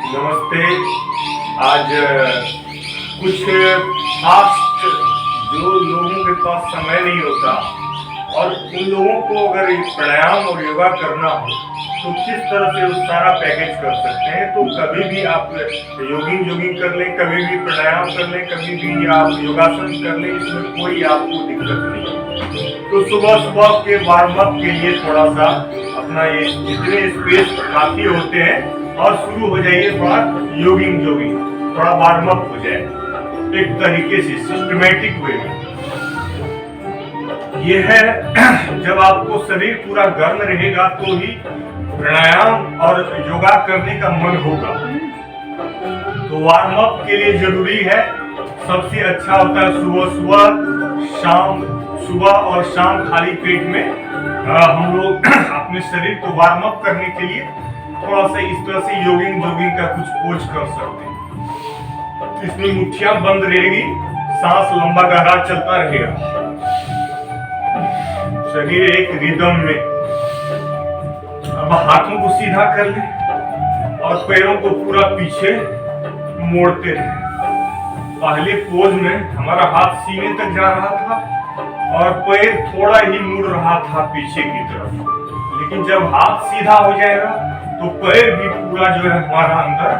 नमस्ते। आज कुछ फास्ट जो लोगों के पास समय नहीं होता और उन लोगों को अगर प्राणायाम और योगा करना हो तो किस तरह से उस सारा पैकेज कर सकते हैं। तो कभी भी आप जोगिंग कर लें, कभी भी प्राणायाम कर लें, कभी भी आप योगासन कर लें, इसमें कोई आपको दिक्कत नहीं है। तो सुबह सुबह के वार्म अप के लिए थोड़ा सा अपना ये जितने स्पेस काफी होते हैं और शुरू हो जाइए थोड़ा जोगिंग थोड़ा वार्म अप हो जाए एक तरीके से सिस्टमेटिक वे में। ये है जब आपको शरीर पूरा गर्म रहेगा तो ही प्राणायाम और योगा करने का मन होगा। तो वार्म अप के लिए जरूरी है, सबसे अच्छा होता है सुबह और शाम खाली पेट में हम लोग अपने शरीर को वार्म अप करने के लिए थोड़ा सा इस तरह से जोगिंग का कुछ पोज कर सकते हैं। इसमें मुट्ठियां बंद रहेगी, सांस लंबा गहरा चलता रहेगा, शरीर एक रिदम में। अब हाथों को सीधा कर ले और पैरों को पूरा पीछे मोड़ते रहे। पहले पोज में हमारा हाथ सीने तक जा रहा था और पैर थोड़ा ही मुड़ रहा था पीछे की तरफ, लेकिन जब हाथ सीधा हो जाएगा तो पैर भी पूरा जो है हमारा अंदर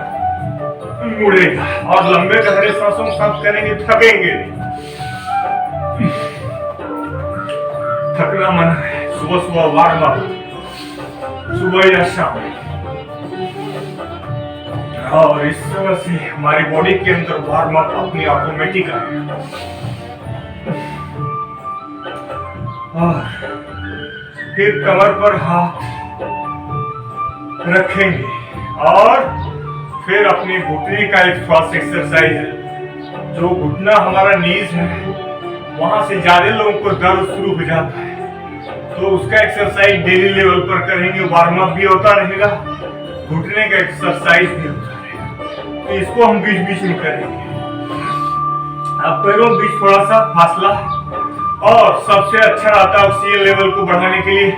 मुड़ेगा और लंबे गहरे सांसों के साथ करेंगे, थकेंगे नहीं। थकना मना है। सुबह वार्म अप, सुबह या शाम, और इस तरह से हमारी बॉडी के अंदर वार्म अप अपनी ऑटोमेटिक आएगा। और फिर कमर पर हाथ रखेंगे और फिर अपने घुटने का एक श्वास एक्सरसाइज है। जो घुटना हमारा नीज है वहां से ज्यादा लोगों को दर्द शुरू हो जाता है, तो उसका एक्सरसाइज डेली लेवल पर करेंगे। वार्म अप भी होता रहेगा, घुटने का एक्सरसाइज भी होता रहेगा। तो इसको हम बीच बीच में करेंगे। अब पैरों बीच थोड़ा सा फासला, और सबसे अच्छा रहता है ऑक्सीजन लेवल को बढ़ाने के लिए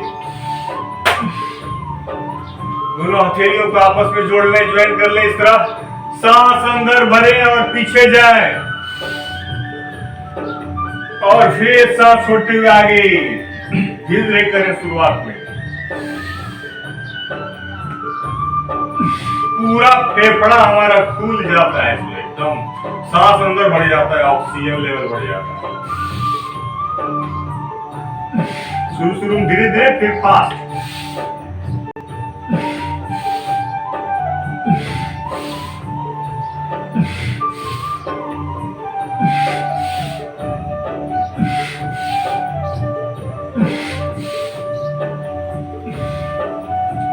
दोनों हथेलियों को आपस में जोड़ लें, ज्वाइन कर लें। इस तरह सांस अंदर भरे और पीछे जाए और फिर सांस छोड़ते हुए आगे धीरे करें। शुरुआत में पूरा फेफड़ा हमारा खुल जाता है, एकदम सांस अंदर बढ़ जाता है, ऑक्सीजन लेवल बढ़ जाता है। शुरू में धीरे धीरे, फिर फास्ट।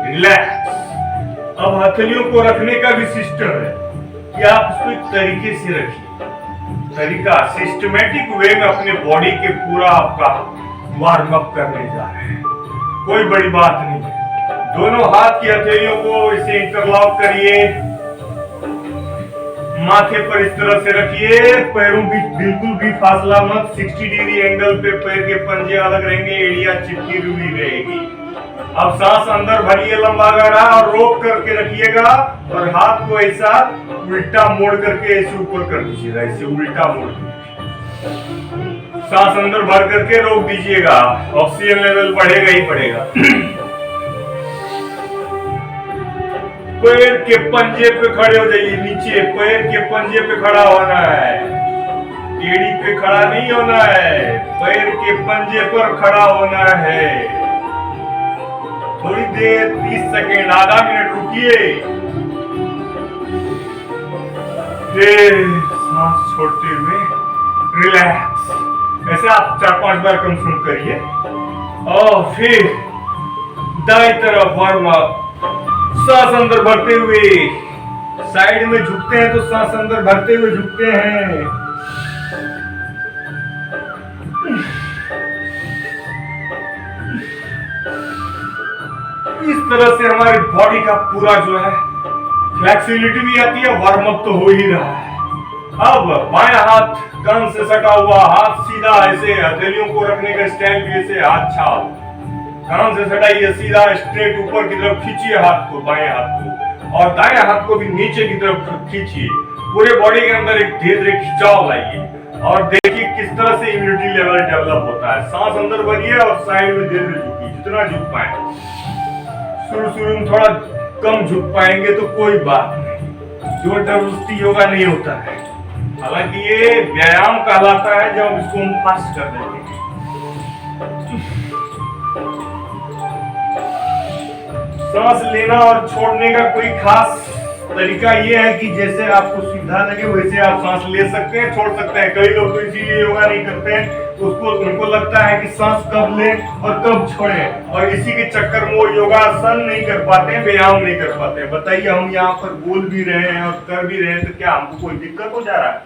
रिलैक्स। अब हथेलियों को रखने का भी सिस्टम है कि आप इसको एक तरीके से रखिए। तरीका सिस्टमेटिक वे में अपने बॉडी के पूरा आपका वार्म अप करने जा रहे हैं। कोई बड़ी बात नहीं है। दोनों हाथ की हथेलियों को इसे इंटरलॉक करिए, माथे पर इस तरह से रखिए। पैरों भी बिल्कुल भी फासला मत, 60 डिग्री एंगल पे पैर के पंजे अलग रहेंगे, एड़ियां चिपकी हुई रहेगी। अब सांस अंदर भरिए लंबा गहरा और रोक करके रखिएगा और हाथ को ऐसा उल्टा मोड़ करके ऐसे ऊपर कर दीजिएगा, ऐसे उल्टा मोड़ के सांस अंदर भर करके रोक दीजिएगा। ऑक्सीजन लेवल बढ़ेगा ही बढ़ेगा। पैर के पंजे पे खड़े हो जाइए, नीचे पैर के पंजे पे खड़ा होना है, एड़ी पे खड़ा नहीं होना है, पैर के पंजे पर खड़ा होना है। थोड़ी देर 30 सेकेंड, आधा मिनट रुकिए, फिर सांस छोड़ते हुए रिलैक्स। ऐसे आप 4-5 बार कम से कम करिए और फिर दाएं तरफ वार्म अप। सांस अंदर भरते हुए साइड में झुकते हैं, तो सांस अंदर भरते हुए झुकते हैं। इस तरह से हमारी बॉडी का पूरा जो है फ्लेक्सिबिलिटी भी आती है, वार्म अप तो हो ही रहा है। अब बायां हाथ कान से सटा हुआ, हाथ सीधा, ऐसे हथेलियों को रखने का स्टाइल भी ऐसे, हाथ छाप कान से सटाइए, सीधा स्ट्रेट ऊपर की तरफ खींचिए हाथ को, बाएं हाथ को, और दाएं हाथ को भी नीचे की तरफ खींचिए। पूरे बॉडी के अंदर एक धीरे धीरे खिंचाव लाइए और देखिए किस तरह से इम्यूनिटी लेवल डेवलप होता है। सांस अंदर भरिए और साइड में धीरे धीरे झुकिए, जितना झुक पाए। शुरू में थोड़ा कम झुक पाएंगे तो कोई बात नहीं, जबरदस्ती योगा नहीं होता है। हालांकि ये व्यायाम कहलाता है जब इसको हम फास्ट कर देते हैं। सांस लेना और छोड़ने का कोई खास तरीका ये है कि जैसे आपको सुविधा लगे वैसे आप सांस ले सकते हैं, छोड़ सकते हैं। कई लोग तो इसीलिए योगा नहीं करते हैं, उनको लगता है कि सांस कब ले और कब छोड़े, और इसी के चक्कर में वो योगासन नहीं कर पाते हैं, व्यायाम नहीं कर पाते हैं। बताइए, हम यहाँ पर बोल भी रहे हैं और कर भी रहे हैं, तो क्या हमको कोई दिक्कत हो जा रहा है?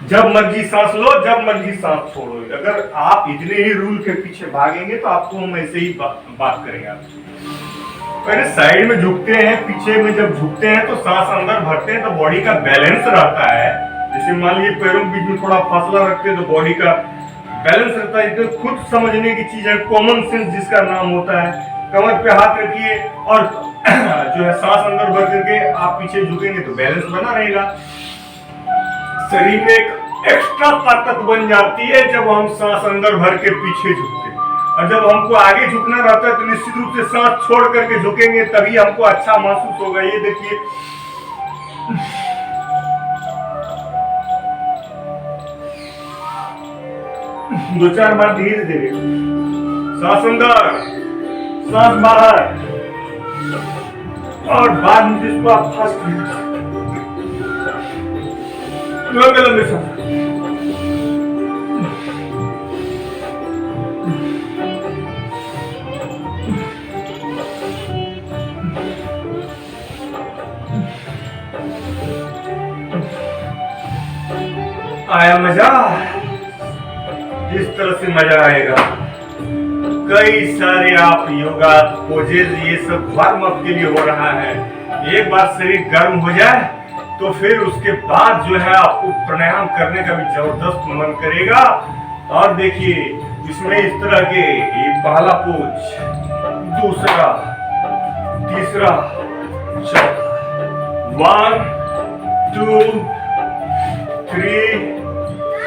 जब मर्जी सांस लो, जब मर्जी सांस छोड़ो। अगर आप इतने ही रूल के पीछे भागेंगे तो आपको हम ऐसे ही बात करेंगे। आपसे पहले साइड में झुकते हैं, पीछे में जब झुकते हैं तो सांस अंदर भरते हैं तो बॉडी का बैलेंस रहता है। जैसे मान लीजिए पैरों के बीच में थोड़ा फासला रखते हैं तो बॉडी का बैलेंस रहता है। तो खुद समझने की चीज है, कॉमन सेंस जिसका नाम होता है। कमर पे हाथ रखिए और जो है सांस अंदर भर करके आप पीछे झुकेंगे तो बैलेंस बना रहेगा। शरीर में एक एक्स्ट्रा ताकत बन जाती है जब हम सांस अंदर भर के पीछे झुकते हैं, और जब हमको आगे झुकना रहता है तो निश्चित रूप से सांस छोड़ करके झुकेंगे, तभी हमको अच्छा महसूस होगा। ये देखिए, दो चार बार धीरे धीरे सांस अंदर, सांस बाहर, और बाद में जिसको आप फास्ट लंबे लंबे सांस। आया मजा? जिस तरह से मजा आएगा, कई सारे आप योगा पोजेज ये सब वार्म अप के लिए हो रहा है। एक बार शरीर गर्म हो जाए तो फिर उसके बाद जो है आपको प्राणायाम करने का भी जबरदस्त मन करेगा। और देखिए, इसमें इस तरह के ये पहला पोज, दूसरा, तीसरा, चौथा, 1 2 3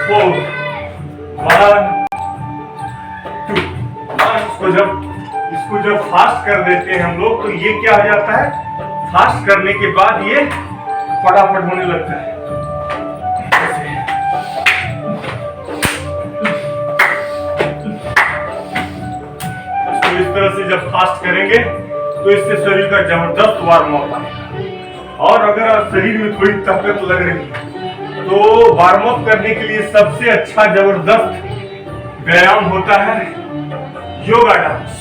4 1 2 इसको जब फास्ट कर देते हैं हम लोग तो ये क्या हो जाता है, फास्ट करने के बाद ये फटाफट होने लगता है। इसको इस तरह से जब फास्ट करेंगे तो इससे शरीर का जबरदस्त वार्म अप आएगा। और अगर शरीर में थोड़ी ताकत लग रही है तो वार्म अप करने के लिए सबसे अच्छा जबरदस्त व्यायाम होता है योगा डांस।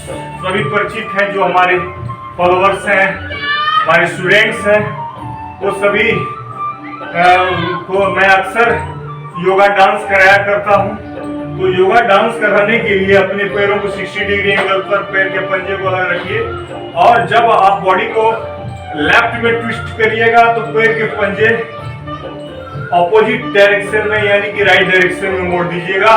सभी परिचित हैं, जो हमारे फॉलोअर्स हैं, हमारे स्टूडेंट्स हैं, वो सभी को मैं अक्सर योगा डांस कराया करता हूँ। तो योगा डांस कराने के लिए अपने पैरों को 60 डिग्री एंगल पर पैर के पंजे को अलग रखिए, और जब आप बॉडी को लेफ्ट में ट्विस्ट करिएगा तो पैर के पंजे ऑपोजिट डायरेक्शन में यानी कि राइट डायरेक्शन में मोड़ दीजिएगा।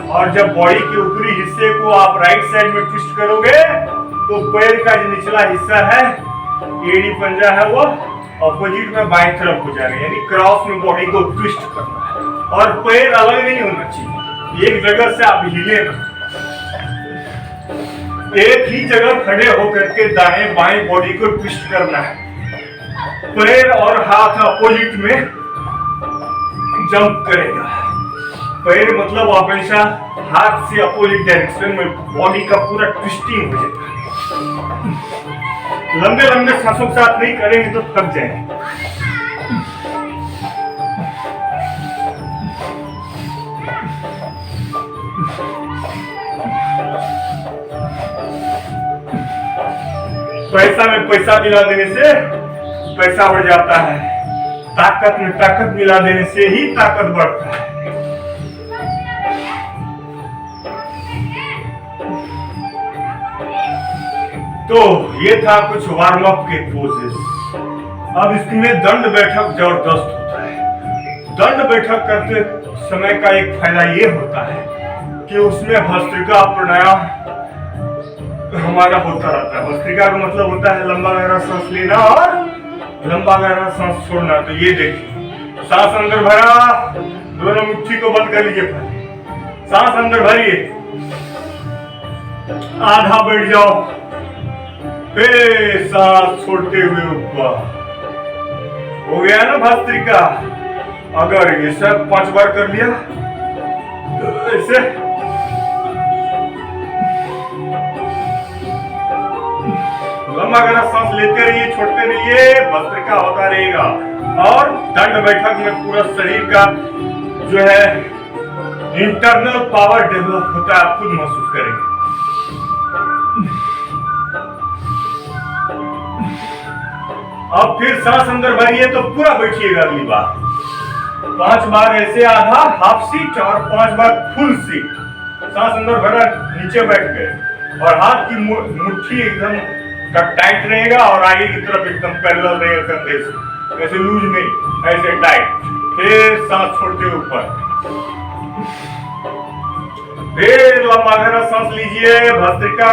और जब बॉडी के ऊपरी हिस्से को आप राइट साइड में ट्विस्ट करोगे तो पैर का जो निचला हिस्सा है, एड़ी पंजा है, वो ऑपोजिट में बाएं तरफ हो जाएगा, यानी क्रॉस में बॉडी को ट्विस्ट करना है। और पैर अलग नहीं होना चाहिए, एक जगह से आप हिले ना, एक ही जगह खड़े होकर के दाएं बाएं बॉडी को ट्विस्ट करना है। पैर और हाथ अपोजिट में जंप करेगा। पैर मतलब हमेशा हाथ से अपोजिट डायरेक्शन में बॉडी का पूरा ट्विस्टिंग हो जाता है। लंबे लंबे सांसों के साथ नहीं करेंगे तो थक जाएंगे। पैसा में पैसा मिला देने से पैसा बढ़ जाता है, ताकत में ताकत मिला देने से ही ताकत बढ़ता है। तो ये था कुछ वार्म अप के पोजेस। अब इसमें दंड बैठक जबरदस्त होता है। दंड बैठक करते समय का एक फायदा ये होता है कि उसमें भस्त्रिका प्राणायाम हमारा होता रहता है। भस्त्रिका का मतलब होता है लंबा गहरा सांस लेना और लंबा गहरा सांस छोड़ना। तो ये देखिए, सांस अंदर भरा, दोनों मुट्ठी को बंद कर लीजिए, पहले सांस अंदर भरिए, आधा बैठ जाओ, फिर सांस छोड़ते हुए ऊपर। हो गया ना भस्त्रिका। अगर ये सब 5 बार कर लिया तो ऐसे लंबा गहरा सांस लेते रहिए, छोड़ते रहिए, भस्त्रिका होता रहेगा। और दंड बैठक में पूरा शरीर का जो है इंटरनल पावर डेवलप होता है, आप खुद महसूस करेंगे। अब फिर सांस अंदर भरिए तो पूरा बैठिएगा। अगली बार 5 बार ऐसे आधा हाफ सीट और 5 बार फुल सीट। सांस अंदर भरा, नीचे बैठ गए और हाथ की मुट्ठी एकदम टाइट रहेगा और आगे की तरफ एकदम पैरेलल रहेगा कंधे से, ऐसे लूज नहीं, ऐसे टाइट। फिर सांस छोड़ते ऊपर, फिर लंबा गहरा सांस लीजिए, भस्त्रिका,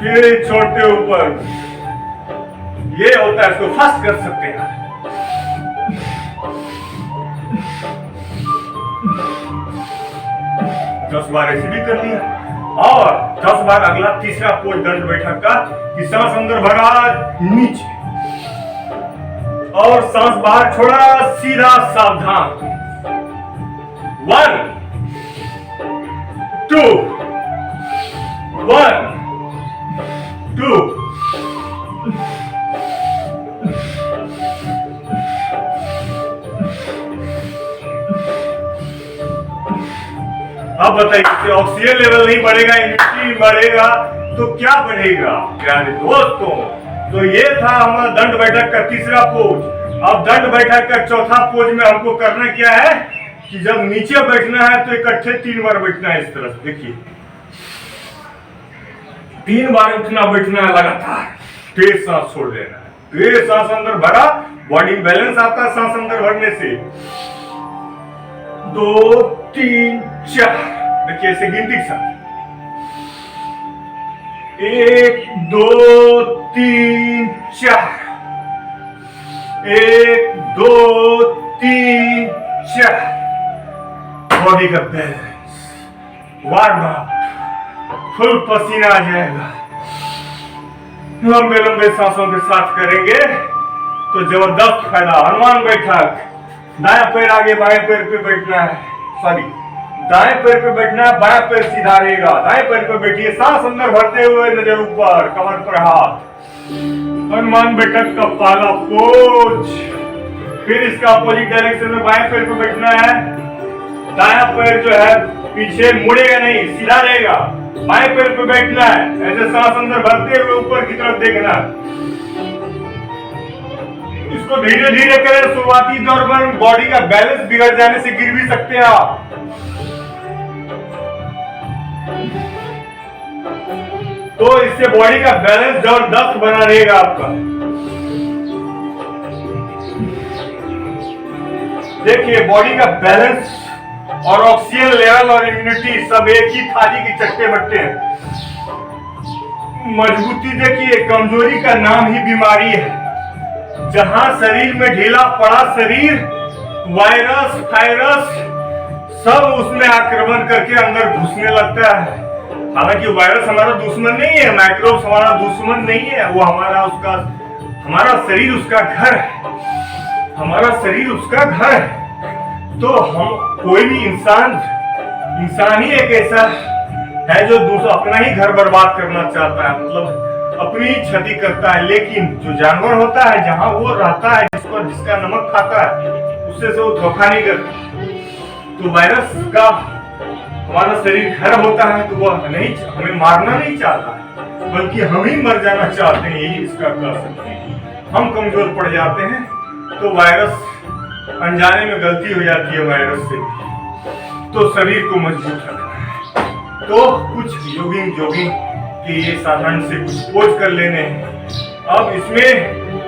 फिर छोड़ते ऊपर। ये होता है, इसको फास्ट कर सकते हैं। 10 बार ऐसे भी कर लिया और 10 बार अगला तीसरा पोज दंड बैठक का, कि सांस अंदर भरा, नीचे और सांस बाहर छोड़ा, सीधा सावधान। 1 2 1 2। अब बताइए, ऑक्सीजन लेवल नहीं बढ़ेगा, इम्यूनिटी बढ़ेगा तो क्या बढ़ेगा प्यारे दोस्तों? तो ये था हमारा दंड बैठक का तीसरा पोज। अब दंड बैठक का चौथा पोज में हमको करना क्या है कि जब नीचे बैठना है तो इकट्ठे 3 बार बैठना है। इस तरह से देखिए, 3 बार उठना बैठना है लगातार, फिर सांस छोड़ देना है, फिर सांस अंदर भरा, बॉडी बैलेंस आता है सांस अंदर भरने से। 2 3 4, देखिए ऐसे गिनती के साथ, 1 2 3 4, 1 2 3 4। बॉडी का बैलेंस, वार्म अप, फुल पसीना आ जाएगा। लंबे लंबे सांसों के साथ करेंगे तो जबरदस्त फायदा। हनुमान बैठक, दाया पैर आगे बाएं पैर पे बैठना है, सॉरी दाएं पैर पे बैठना है, बाएं पैर सीधा रहेगा। दाएं पैर पे बैठिए, सांस अंदर भरते हुए, नजर ऊपर, कमर पर हाथ। हनुमान बैठक का पहला पोज। फिर इसका अपोजिट डायरेक्शन में बाएं पैर पे बैठना है, दायां पैर जो है पीछे मुड़ेगा नहीं, सीधा रहेगा। बाएं पैर पे बैठना है, ऐसे सांस अंदर भरते हुए ऊपर की तरफ देखना। इसको धीरे धीरे करें। शुरुआती दौर पर बॉडी का बैलेंस बिगड़ जाने से गिर भी सकते हैं आप। तो इससे बॉडी का बैलेंस जबरदस्त बना रहेगा आपका। देखिए, बॉडी का बैलेंस और ऑक्सीजन लेवल और इम्यूनिटी सब एक ही थाली के चट्टे बट्टे हैं। मजबूती देखिए, कमजोरी का नाम ही बीमारी है। जहां शरीर में ढीला पड़ा शरीर, वायरस फायरस सब उसमें आक्रमण करके अंदर घुसने लगता है। हालांकि वायरस हमारा दुश्मन नहीं है, माइक्रोब्स हमारा दुश्मन नहीं है, वो हमारा शरीर उसका घर है। हमारा शरीर उसका घर है। तो हम कोई भी इंसान ही एक ऐसा है जो दूसरा अपना ही घर बर्बाद करना चाहता है, मतलब अपनी ही क्षति करता है। लेकिन जो जानवर होता है, जहां वो रहता है, जिसका नमक खाता है, उससे से वो धोखा नहीं करता। तो वायरस का हमारा शरीर घर होता है, तो वह नहीं हमें मारना नहीं चाहता है, बल्कि हम ही मर जाना चाहते हैं। यही इसका कह सकते हैं। हम कमजोर पड़ जाते हैं तो वायरस अनजाने में गलती हो जाती है वायरस से। तो शरीर को मजबूत रखना है। तो कुछ जॉगिंग के ये साधारण से कुछ पोज कर लेने हैं। अब इसमें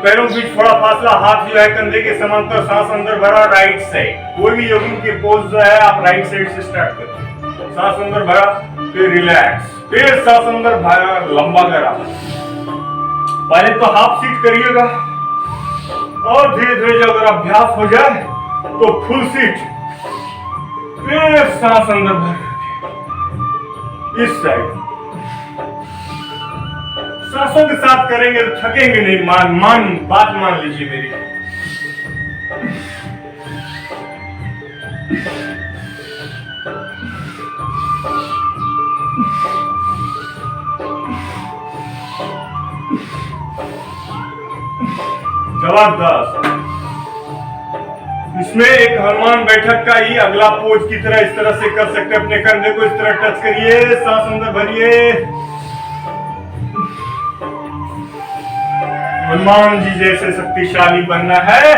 पैरों के बीच थोड़ा फासला, हाथ जो है कंधे के समांतर, सांस अंदर भरा, राइट साइड। कोई भी जॉगिंग के पोज जो है आप राइट साइड से स्टार्ट करते हैं। सांस अंदर भरा, फिर रिलैक्स, फिर सांस अंदर बाहर लंबा करा। पहले तो हाफ सीट करिएगा और धीरे धीरे जब अगर अभ्यास हो जाए तो फुल सीट। फिर सांस अंदर भर इस साइड। सांसों के साथ करेंगे तो थकेंगे नहीं। बात मान लीजिए मेरी। जबरदस्त। इसमें एक हनुमान बैठक का ही अगला पोज की तरह इस तरह से कर सकते हैं। अपने कंधे को इस तरह टच करिए, सांस अंदर भरिए। हनुमान जी जैसे शक्तिशाली बनना है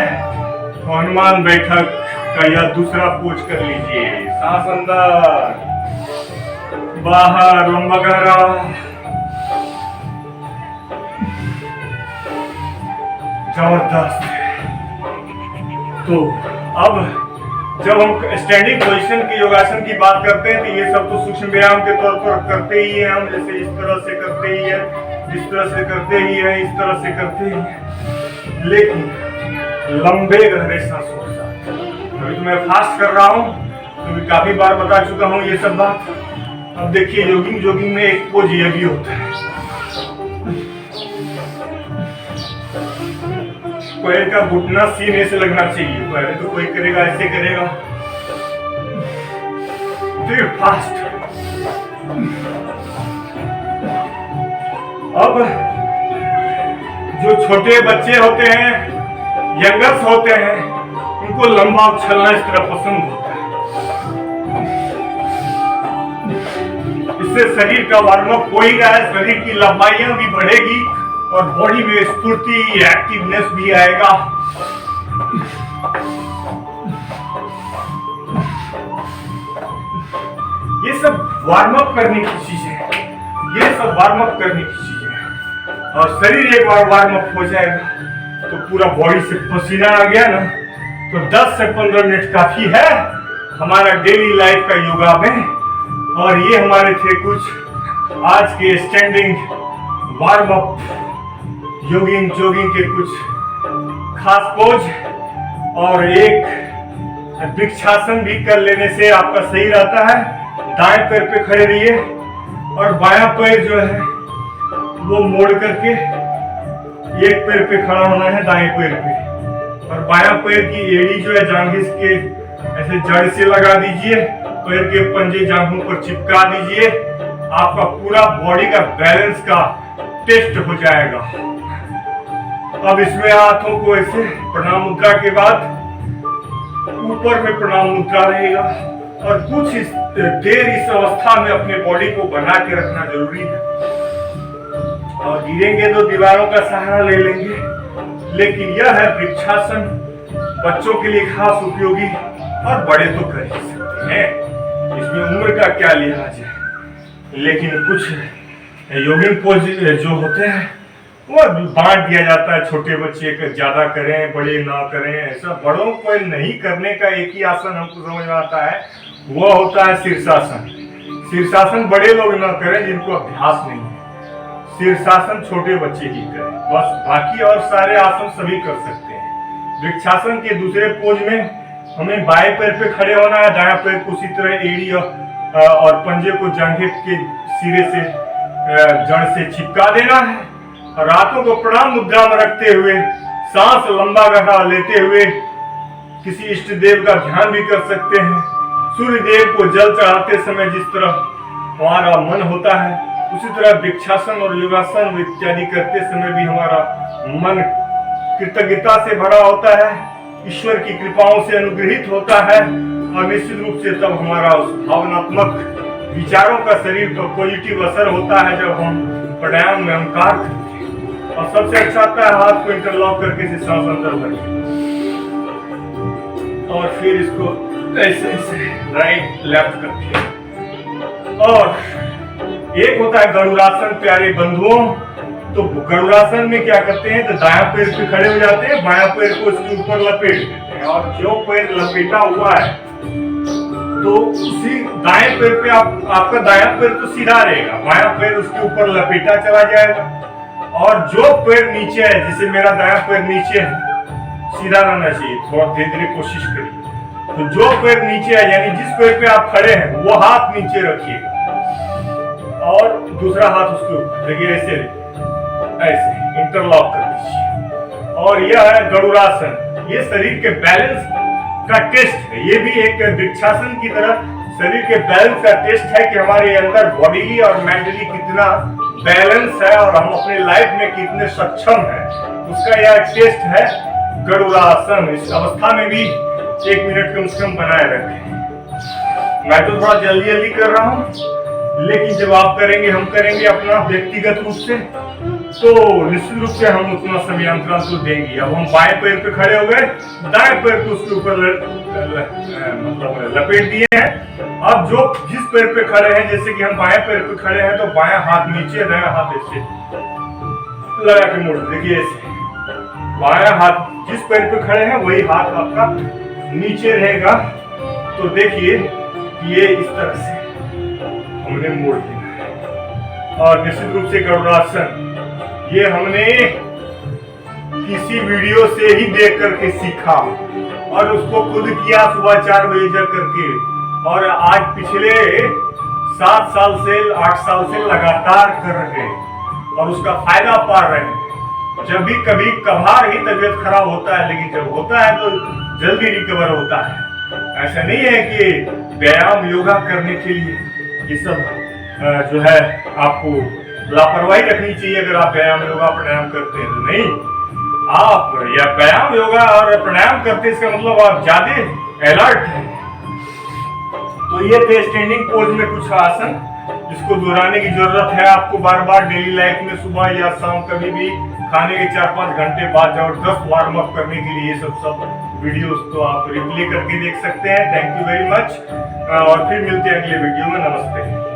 तो हनुमान बैठक का यह दूसरा पोज कर लीजिए। सांस अंदर बाहर लंबा गहरा। जबरदस्त। तो अब जब हम स्टैंडिंग पोजीशन की योगासन की बात करते हैं तो ये सब तो सूक्ष्म व्यायाम के तौर पर करते ही हैं हम। जैसे इस तरह से करते ही है, इस तरह से करते ही है, इस तरह से करते ही है। लेकिन लंबे गहरे सांसों के साथ। अभी तो मैं फास्ट कर रहा हूँ क्योंकि काफी बार बता चुका हूँ ये सब बात। अब देखिए जोगिंग में एक पोज ये भी होता है। पैर का घुटना सीने से लगना चाहिए। पहले तो कोई करेगा ऐसे करेगा, फिर फास्ट। अब जो छोटे बच्चे होते हैं, यंगर्स होते हैं, उनको लंबा उछलना इस तरह पसंद होता है। इससे शरीर का वार्म अप हो ही रहा है, शरीर की लंबाइयां भी बढ़ेगी और बॉडी में स्फूर्ति, एक्टिवनेस भी आएगा। ये सब वार्म अप करने की चीजें हैं। ये सब वार्म अप करने की चीजें हैं। और शरीर एक बार वार्म अप हो जाएगा तो पूरा बॉडी से पसीना आ गया ना, तो 10 से 15 मिनट काफी है हमारा डेली लाइफ का योगा में। और ये हमारे थे कुछ आज के स्टैंडिंग वार्म अप जोगिंग के कुछ खास पोज। और एक वृक्षासन भी कर लेने से आपका सही रहता है। दाएं पैर पे खड़े रहिए और बायां पैर जो है वो मोड़ करके एक पैर पे खड़ा होना है, दाएं पैर पे। और बायां पैर की एड़ी जो है जांघिस के ऐसे जड़ से लगा दीजिए, पैर के पंजे जांघों पर चिपका दीजिए। आपका पूरा बॉडी का बैलेंस का टेस्ट हो जाएगा। अब इसमें हाथों को ऐसे प्रणाम मुद्रा के बाद ऊपर में प्रणाम मुद्रा रहेगा और कुछ देर इस अवस्था में अपने बॉडी को बना के रखना जरूरी है। और गिरेंगे तो दीवारों का सहारा ले लेंगे, लेकिन यह है वृक्षासन, बच्चों के लिए खास उपयोगी और बड़े तो कर ही सकते हैं। इसमें उम्र का क्या लिहाज है। लेकिन कुछ योगिंग पोज जो होते हैं वो बांट दिया जाता है। छोटे बच्चे ज्यादा करें, बड़े ना करें, ऐसा बड़ों को नहीं करने का एक ही आसन हमको समझ में आता है, वो होता है शीर्षासन। शीर्षासन बड़े लोग ना करें जिनको अभ्यास नहीं है। शीर्षासन छोटे बच्चे ही करें बस, बाकी और सारे आसन सभी कर सकते हैं। वृक्षासन के दूसरे पोज में हमें बाएं पैर पे खड़े होना है, दायां पैर को उसी तरह एड़ी और पंजे को जांघे के सिरे से जड़ से चिपका देना है। और हाथों को प्रणाम मुद्रा में रखते हुए सांस लंबा गहरा लेते हुए किसी इष्ट देव का ध्यान भी कर सकते हैं। सूर्य देव को जल चढ़ाते समय जिस तरह हमारा मन होता है, उसी तरह वृक्षासन और योगासन इत्यादि करते समय भी हमारा मन कृतज्ञता से भरा होता है, ईश्वर की कृपाओं से अनुग्रहित होता है। और निश्चित रूप से तब हमारा उस भावनात्मक विचारों का शरीर पर पॉजिटिव असर होता है जब हम प्राणायाम में हम कार्य करते हैं। और सबसे अच्छा आता है हाथ को इंटरलॉक करके से सांस अंदर भरिए और फिर इसको ऐसे ऐसे राइट लेफ्ट करके। और एक होता है गरुड़ासन प्यारे बंधुओं। तो गरुड़ासन में क्या करते हैं, तो दायां पैर पे खड़े हो जाते हैं, बायां पैर को इसके ऊपर लपेट देते हैं और जो पैर लपेटा हुआ है तो उसी दाएं पैर पे आपका दायां पैर तो सीधा रहेगा, बायां पैर उसके ऊपर लपेटा चला जाएगा। और जो पैर नीचे है, जैसे मेरा दायां पैर नीचे है, सीधा रहना चाहिए, थोड़ा धीरे धीरे कोशिश करिए। तो जो पैर नीचे है, यानी जिस पैर पे आप खड़े हैं वो हाथ नीचे रखिएगा और दूसरा हाथ उसके ऊपर, देखिए ऐसे ऐसे इंटरलॉक कर दीजिए। और यह है गरुड़ासन। ये शरीर के बैलेंस का टेस्ट है, ये भी एक वृक्षासन की तरह शरीर के बैलेंस का टेस्ट है कि हमारे अंदर बॉडीली और मेंटली कितना बैलेंस है और हम अपने लाइफ में कितने सक्षम हैं, उसका यह टेस्ट है गरुड़ासन। इस अवस्था में भी 1 मिनट कम से कम बनाए रखें। मैं तो थोड़ा जल्दी जल्दी कर रहा हूँ, लेकिन जब आप करेंगे, हम करेंगे अपना व्यक्तिगत रूप से, तो निश्चित रूप से हम उतना समय अंतराल तो देंगे। अब हम बाएं पैर पे खड़े हो गए, दाएं पैर को उसके ऊपर मतलब लपेट दिए हैं। अब जो जिस पैर पे खड़े हैं, जैसे कि हम बाएं पैर पे खड़े हैं, तो बायां हाथ नीचे, दायां हाथ ऐसे लगा के मोड़, देखिए ऐसे। बायां हाथ जिस पैर पे खड़े हैं वही हाथ आपका नीचे रहेगा। तो देखिए ये इस तरह से हमने मोड़ दिया। और निश्चित रूप से गरुड़ासन ये हमने किसी वीडियो से ही देख करके सीखा और उसको खुद किया सुबह 4 बजे जा करके। और आज पिछले 7 साल से 8 साल से लगातार कर रहे हैं और उसका फायदा पा रहे हैं। जब भी कभी कभार ही तबीयत खराब होता है, लेकिन जब होता है तो जल्दी रिकवर होता है। ऐसा नहीं है कि व्यायाम योगा करने के लिए ये सब जो है आपको लापरवाही रखनी चाहिए। अगर आप व्यायाम योगा प्राणायाम करते हैं तो नहीं, आप या व्यायाम योगा और प्राणायाम करते हैं, इसका मतलब आप ज्यादा अलर्ट हैं। तो ये थे स्टैंडिंग पोज में कुछ आसन, जिसको दोहराने की जरूरत है आपको बार बार डेली लाइफ में, सुबह या शाम, कभी भी खाने के 4-5 घंटे बाद जबरदस्त वार्म अप करने के लिए। ये सब वीडियोस तो आप रिप्ले करके देख सकते हैं। थैंक यू वेरी मच और फिर मिलते हैं अगले वीडियो में। नमस्ते।